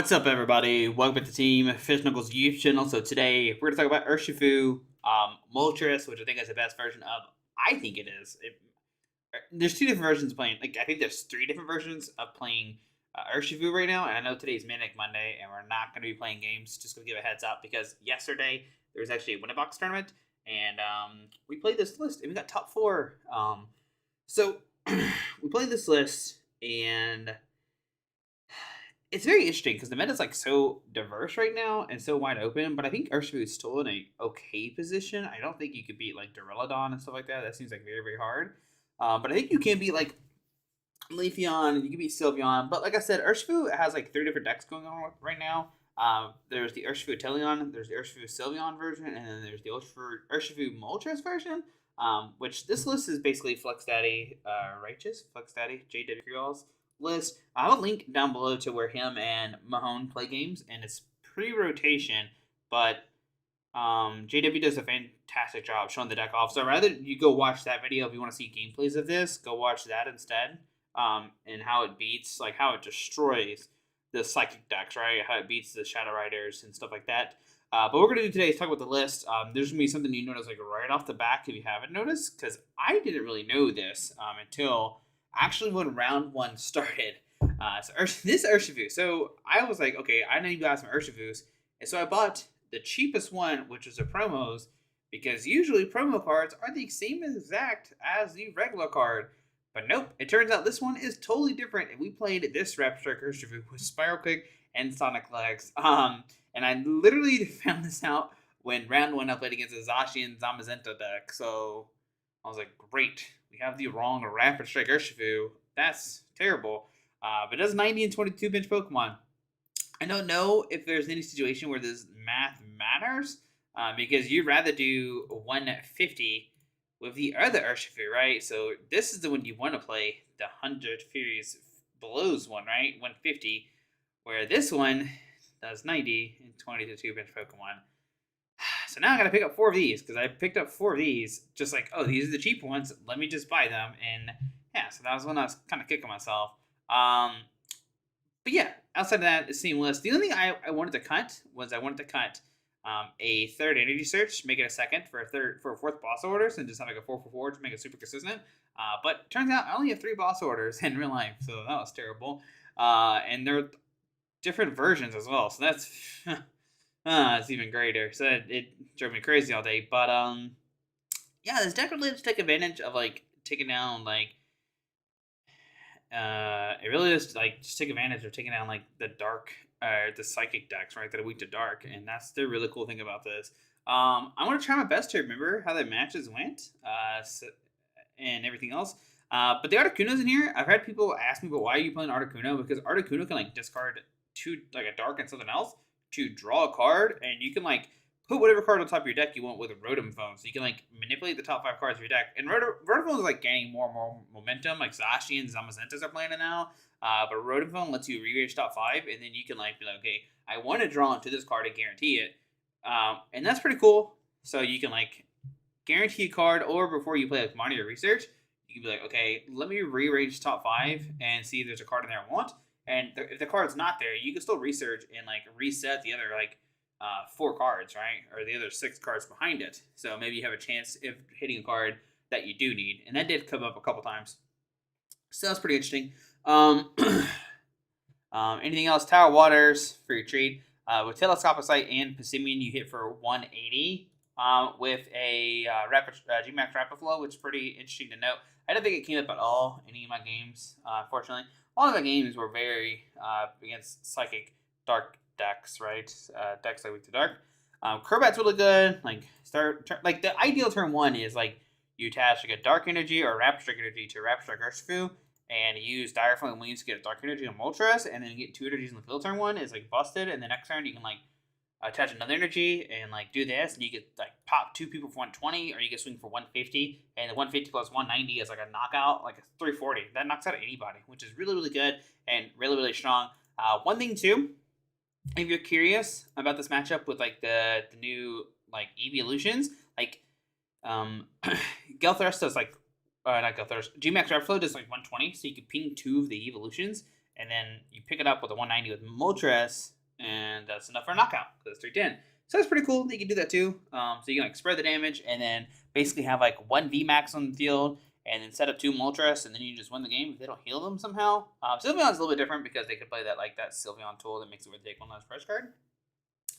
What's up, everybody? Welcome to the team Fish Knuckles YouTube channel. So today we're going to talk about Urshifu, Moltres, which I think is the best version of. I think it is. There's two different versions of playing. Like I think there's three different versions of playing Urshifu right now. And I know today's Manic Monday, and we're not going to be playing games. Just going to give a heads up because yesterday there was actually a Winning Box tournament, and we played this list and we got top four. So we played this list and it's very interesting because the meta is like so diverse right now and so wide open. But I think Urshifu is still in a okay position. I don't think you could beat like Duraludon and stuff like that. That seems like very hard. But I think you can beat like Leafeon and you can beat Sylveon. But like I said, Urshifu has like three different decks going on right now. There's the Urshifu Teleon, there's the Urshifu Sylveon version, and then there's the Urshifu Moltres version. Which this list is basically Flex Daddy, Righteous, Flex Daddy, JW Creoles list. I have a link down below to where him and Mahone play games, and it's pre-rotation, but JW does a fantastic job showing the deck off. So rather you go watch that video if you want to see gameplays of this, go watch that instead. And how it beats, like how it destroys the Psychic decks, right? How it beats the Shadow Riders and stuff like that. But what we're gonna do today is talk about the list. There's gonna be something you notice like right off the back if you haven't noticed, because I didn't really know this until actually when round one started. This Urshifu. So I was like, okay, I need to buy some Urshifus, and so I bought the cheapest one, which was the promos, because usually promo cards are the same exact as the regular card. But nope, it turns out this one is totally different, and we played this Rapid Strike Urshifu with Spiral Kick and Sonic Legs. And I literally found this out when round one I played against the Zashi and Zamazenta deck. So I was like, great, we have the wrong Rapid Strike Urshifu. That's terrible. But it does 90 and 22 bench Pokemon. I don't know if there's any situation where this math matters, because you'd rather do 150 with the other Urshifu, right? So this is the one you want to play, the 100 Furies Blows one, right? 150, where this one does 90 and 22 bench Pokemon. So now I gotta pick up 4 of these, because I picked up 4 of these, just like, oh, these are the cheap ones, let me just buy them. And yeah, so that was when I was kind of kicking myself. But yeah, outside of that, it's seamless. The only thing I wanted to cut was a third energy search, make it a second for a fourth boss orders, and just have like a 4 to make it super consistent. But turns out I only have 3 boss orders in real life, so that was terrible. And they're different versions as well, so that's it's even greater. So it drove me crazy all day. But yeah, this deck really does take advantage of like taking down like it really is like just take advantage of taking down like the dark the psychic decks, right, that are weak to dark, and that's the really cool thing about this. I want to try my best to remember how the matches went and everything else. But the Articuno's in here. I've had people ask me, but why are you playing Articuno? Because Articuno can like discard like a dark and something else to draw a card, and you can like put whatever card on top of your deck you want with a Rotom Phone. So you can like manipulate the top 5 cards of your deck. And Rotom Phone is like gaining more and more momentum. Like Zashi and Zamazentas are playing it now. But Rotom Phone lets you re-range top 5, and then you can like be like, okay, I want to draw into this card to guarantee it. And that's pretty cool. So you can like guarantee a card, or before you play like Monitor Research, you can be like, okay, let me rearrange top 5 and see if there's a card in there I want. And if the card's not there, you can still research and like reset the other like 4 cards, right? Or the other 6 cards behind it. So maybe you have a chance of hitting a card that you do need. And that did come up a couple times. So that's pretty interesting. Anything else? Tower Waters for your treat. With Telescopic Sight and Passimian, you hit for 180. With a Gmax Rapid Flow, which is pretty interesting to note. I don't think it came up at all in any of my games, unfortunately. All of my games were very against Psychic Dark decks, right? Decks like weak to dark. Crobat's really good. Like like the ideal turn 1 is like you attach like a Dark Energy or Rapid Strike Energy to Rapid Strike Urshifu, and you use Dire Flame Wings to get a Dark Energy on Moltres, and then get 2 energies in the field turn 1 is like busted, and the next turn you can like attach another energy and like do this, and you get like pop 2 people for 120, or you get swing for 150, and the 150 plus 190 is like a knockout, like a 340. That knocks out anybody, which is really good and really strong. One thing too, if you're curious about this matchup with like the new like evolutions, like Gelthrust does like not Gelthrust, Gmax Rapid Flow does like 120, so you can ping 2 of the evolutions, and then you pick it up with a 190 with Moltres, and that's enough for a knockout because it's 310. So that's pretty cool that you can do that too. So you can like spread the damage and then basically have like one Vmax on the field and then set up 2 Moltres, and then you just win the game if they don't heal them somehow. Sylveon's a little bit different because they could play that like that Sylveon tool that makes it where they take one less first card.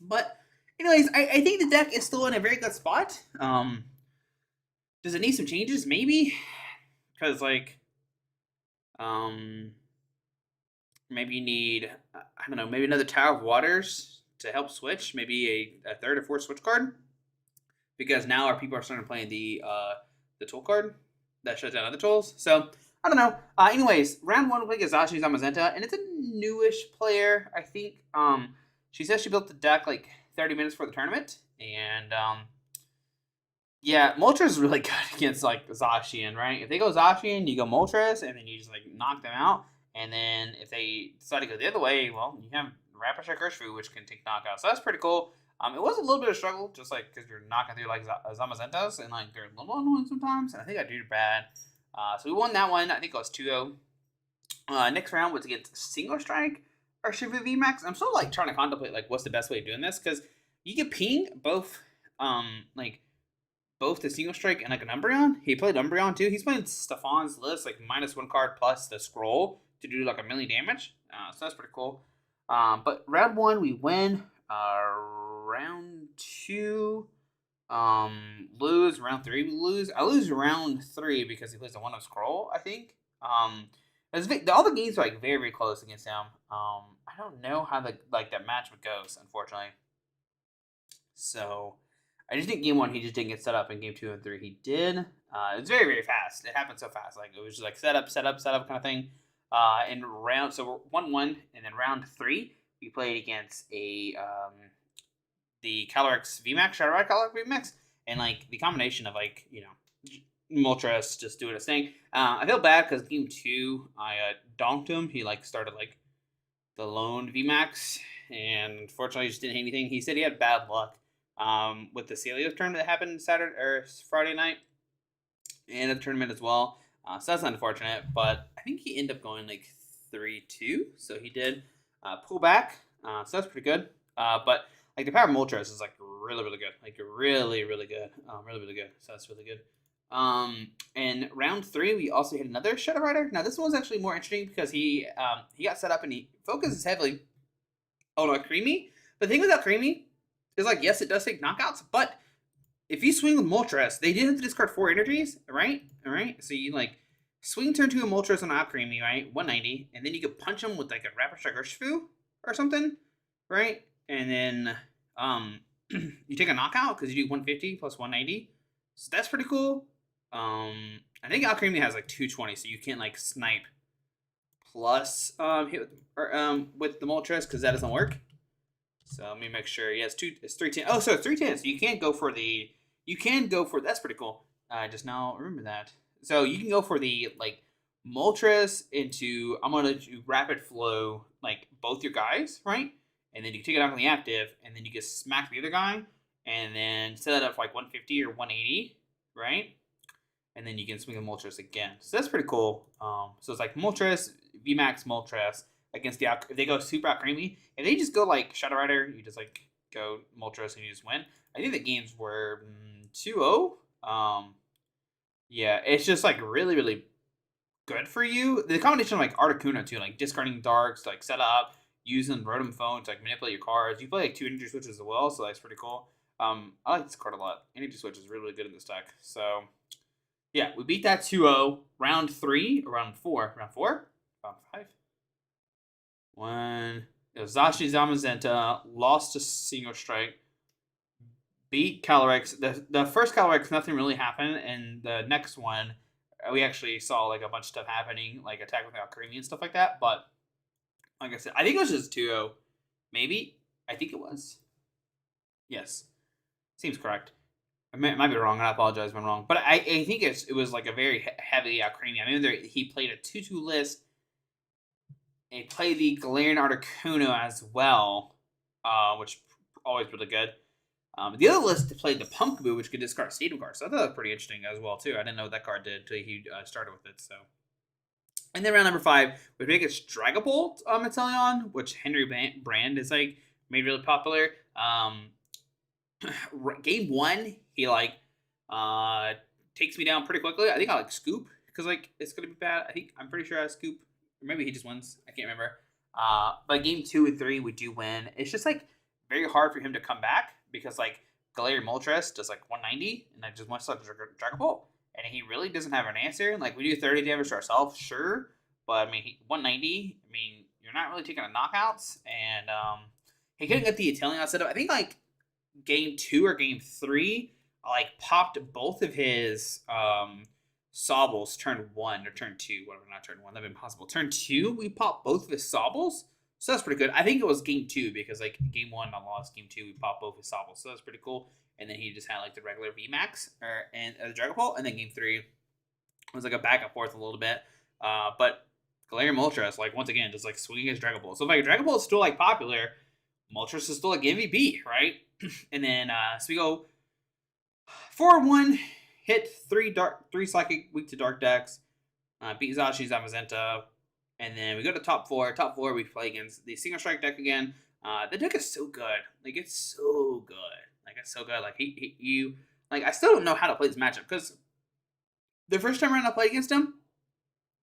But anyways, I think the deck is still in a very good spot. Does it need some changes? Maybe. Because like maybe you need, I don't know, maybe another Tower of Waters to help switch. Maybe a third or fourth switch card. Because now our people are starting playing the tool card that shuts down other tools. So, I don't know. Anyways, round 1 we play Azashi Zamazenta, and it's a newish player, I think. She says she built the deck like 30 minutes before the tournament. And, yeah, Moltres is really good against like Zacian, right? If they go Zacian, you go Moltres, and then you just like knock them out. And then if they decide to go the other way, well, you have Rapid Strike Urshifu, which can take knockouts. So that's pretty cool. It was a little bit of a struggle, just like because you're knocking through like Zamazentas, and like they're a little annoying sometimes. And I think I did bad. So we won that one. I think it was 2-0. Next round was against Single Strike Urshifu Vmax. I'm still like trying to contemplate like what's the best way of doing this, because you can ping both both the Single Strike and like an Umbreon. He played Umbreon too. He's playing Stefan's list, like -1 card plus the scroll to do like 1,000,000 damage. So that's pretty cool. But round 1 we win. Round 2, lose. Round 3 we lose. I lose round 3 because he plays a 1-0 scroll, I think. All the games are like very, very close against him. I don't know how that matchup goes, unfortunately. So I just think game 1 he just didn't get set up, in game 2 and 3 he did. It was very, very fast. It happened so fast. Like it was just like set up kind of thing. In round, so we're 1-1, and then round 3 we played against the Calyrex Vmax, Shadow Ride Calyrex Vmax, and like the combination of like Moltres just doing his thing. I feel bad because game 2 I donked him. He like started like the lone Vmax, and unfortunately just didn't hit anything. He said he had bad luck with the Celios tournament that happened Saturday or Friday night, and the tournament as well. So that's unfortunate, but I think he ended up going like 3-2. So he did pull back. So that's pretty good. But like the power of Moltres is like really, really good. Like really, really good. Really, really good. So that's really good. And round 3, we also hit another Shadow Rider. Now this one was actually more interesting because he got set up and he focuses heavily on Creamy. But the thing with Creamy is like, yes, it does take knockouts, but if you swing with Moltres, they did have to discard 4 energies, right? All right. So you like swing turn 2 a Moltres on Creamy, right? 190, and then you could punch him with like a Rapid Strike Urshifu or something, right? And then you take a knockout because you do 150 plus 190. So that's pretty cool. I think Creamy has like 220, so you can't like snipe plus hit with the Moltres because that doesn't work. So let me make sure. Yeah, it's 310. Oh, so it's 310. So you can't go for the. You can go for. That's pretty cool. I just now remember that. So you can go for the like Moltres into. I'm gonna do rapid flow like both your guys, right? And then you take it out on the active, and then you can smack the other guy, and then set it up for like 150 or 180, right? And then you can swing the Moltres again. So that's pretty cool. So it's like Moltres, Vmax Moltres against the if they go super out creamy. If they just go like Shadow Rider, you just like go Moltres and you just win. I think the games were 2-0. Yeah, it's just like really, really good for you. The combination of like Articuno too, like discarding darks to like set up, using Rotom Phone to like manipulate your cards. You play like 2 energy switches as well, so that's pretty cool. I like this card a lot. Energy switch is really, really good in this deck. So yeah, we beat that 2-0. Round 3 or round 4? Round 4? Round 5? One. It was Zashi Zamazenta. Lost to Single Strike. Beat Calyrex. The first Calyrex, nothing really happened. And the next one, we actually saw like a bunch of stuff happening, like attack without creamy and stuff like that. But like I said, I think it was just 2-0. Maybe. I think it was. Yes. Seems correct. I might be wrong, and I apologize if I'm wrong. But I think it was like a very heavy creamy. I mean, he played a 2-2 list. He played the Galarian Articuno as well, which always really good. The other list played the Pumpkaboo, which could discard Stadium cards. So I thought that was pretty interesting as well, too. I didn't know what that card did until he started with it. So And then round number 5, we make a Dragapult Metallion, which Henry Brand is like made really popular. Game 1, he like uh takes me down pretty quickly. I think I like Scoop because like it's gonna be bad. I'm pretty sure I Scoop, or maybe he just wins. I can't remember. But game 2 and 3 we do win. It's just like very hard for him to come back because like Galarian Moltres does like 190 and I just wants to Dragapult, and he really doesn't have an answer. Like we do 30 damage to ourselves, sure, but I mean 190. I mean you're not really taking a knockouts, and he couldn't get the Italian set up. I think like game 2 or game 3, I like popped both of his Sobbles turn 1 or turn 2, whatever, not turn 1, that'd be impossible. Turn 2, we popped both of his Sobbles, so that's pretty good. I think it was game 2 because like game 1 I lost, game 2 we popped both his Sobbles, so that's pretty cool. And then he just had like the regular Vmax and the Dragapult, and then game 3 was like a back and forth a little bit. But Galarian Moltres, like once again, just like swinging his Dragapult. So if like Dragapult is still like popular, Moltres is still like MVP, right? And then so we go 4-1, hit 3 psychic weak to dark decks, beat Zaci's Zamazenta, and then we go to top 4. Top 4 we play against the single strike deck again. The deck is so good, like it's so good, like it's so good. Like you like I still don't know how to play this matchup because the first time around I played against him,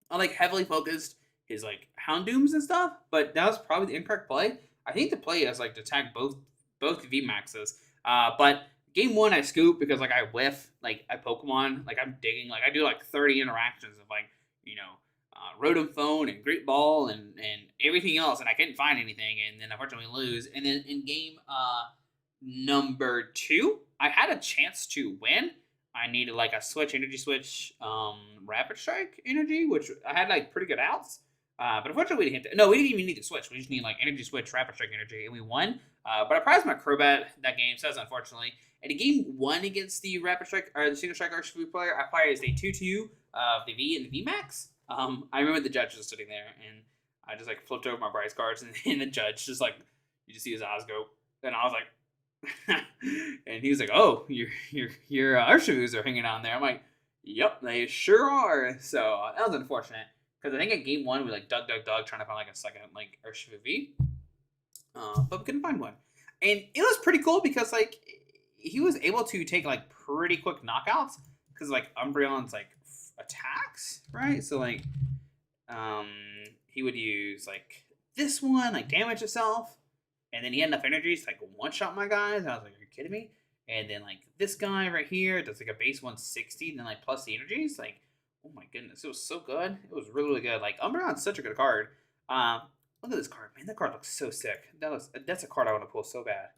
I like heavily focused his like Houndooms and stuff, but that was probably the incorrect play. I think the play is like to attack both Vmaxes. But game 1 I scoop because like I whiff, like I Pokemon, like I'm digging, like I do like 30 interactions of like, you know, Rotom Phone and Great Ball and everything else, and I couldn't find anything, and then unfortunately lose. And then in game number 2, I had a chance to win. I needed like a energy switch, rapid strike energy, which I had like pretty good outs. But unfortunately, we didn't hit. No, we didn't even need to switch. We just need like energy switch, rapid strike energy, and we won. But I prized my Crobat that game, so that's unfortunately. And in game 1 against the rapid strike or the single strike Urshifu player, I played as a 2/2 of the V and the Vmax. I remember the judge was sitting there, and I just like flipped over my prize cards, and the judge just like you just see his eyes go, and I was like. And he was like, "Oh, your Urshifus are hanging on there." I'm like, "Yep, they sure are." So that was unfortunate because I think at game 1 we like dug trying to find like a second like Urshifu V, but we couldn't find one, and it was pretty cool because like he was able to take like pretty quick knockouts because like Umbreon's like attacks, right? So like he would use like this one like damage itself. And then he had enough energy to like one-shot my guys. And I was like, are you kidding me? And then like this guy right here does like a base 160, and then like plus the energies. Like, oh my goodness, it was so good. It was really, really good. Like Umbreon's such a good card. Look at this card, man. That card looks so sick. That's a card I want to pull so bad.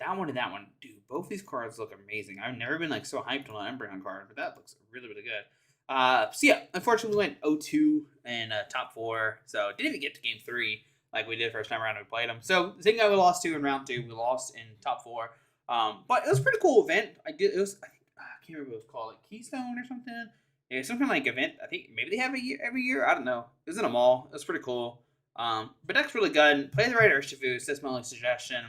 That one and that one, dude. Both these cards look amazing. I've never been like so hyped on an Umbreon card, but that looks really, really good. So yeah, unfortunately we went 0-2 and top 4, so didn't even get to game 3 like we did first time around we played them. So the thing that we lost to in round 2, we lost in top 4. But it was a pretty cool event. I can't remember what it was called, like Keystone or something. Yeah, some kind of like event. I think maybe they have a year every year. I don't know. It was in a mall. It was pretty cool. But that's really good. Play the right Urshifu. That's my only suggestion.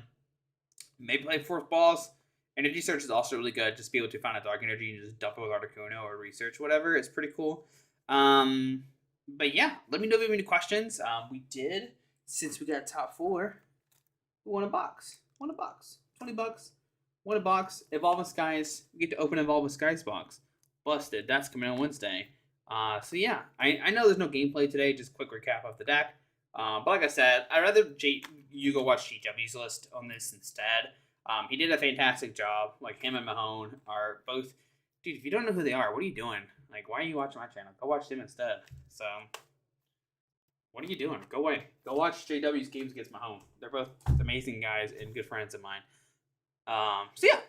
Maybe play 4th balls. Energy search is also really good. Just be able to find a dark energy and just dump it with Articuno or research, whatever. It's pretty cool. But yeah, let me know if you have any questions. We did. Since we got top 4, we won a box. Won a box. $20. Won a box. Evolving Skies. We get to open Evolving Skies box. Busted. That's coming on Wednesday. So yeah, I know there's no gameplay today. Just quick recap of the deck. But like I said, I'd rather you go watch GW's list on this instead. He did a fantastic job. Like him and Mahone are both. Dude, if you don't know who they are, what are you doing? Like, why are you watching my channel? Go watch them instead. So. What are you doing? Go away. Go watch JW's games against Mahone. They're both amazing guys and good friends of mine. So yeah,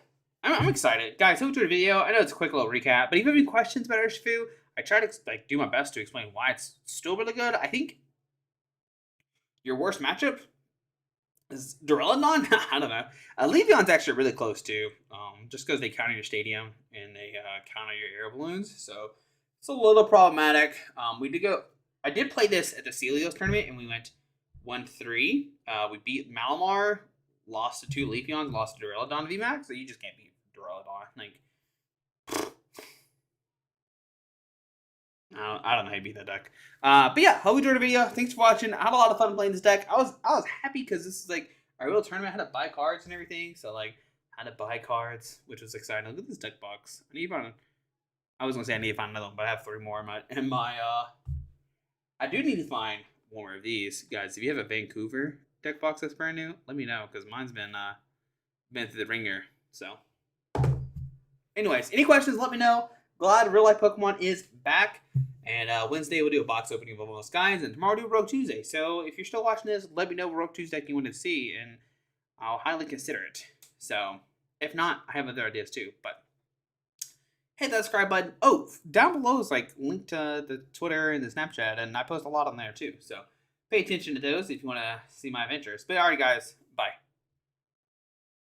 I'm excited, guys. Hope you enjoyed the video. I know it's a quick little recap, but if you have any questions about Urshifu, I try to like do my best to explain why it's still really good. I think your worst matchup is Duraludon. I don't know. Leafeon's actually really close too, just because they counter your stadium and they counter your air balloons, so it's a little problematic. I did play this at the Celios tournament, and we went 1-3. We beat Malamar, lost to 2 Leafeons, lost to Duraludon VMAX, so you just can't beat Duraludon. Like, I don't know how you beat that deck. But yeah, hope you enjoyed the video. Thanks for watching. I had a lot of fun playing this deck. I was happy because this is like our real tournament. I had to buy cards and everything, so like I had to buy cards, which was exciting. Look at this deck box. I was gonna say I need to find another one, but I have 3 more in my I do need to find one more of these guys. If you have a Vancouver deck box that's brand new, let me know because mine's been through the ringer. So, anyways, any questions? Let me know. Glad Real Life Pokemon is back. And Wednesday we'll do a box opening of almost guys, and tomorrow we'll do Rogue Tuesday. So if you're still watching this, let me know what Rogue Tuesday you want to see, and I'll highly consider it. So if not, I have other ideas too. But hit that subscribe button. Oh, down below is like linked to the Twitter and the Snapchat, and I post a lot on there too. So pay attention to those if you want to see my adventures. But alright, guys,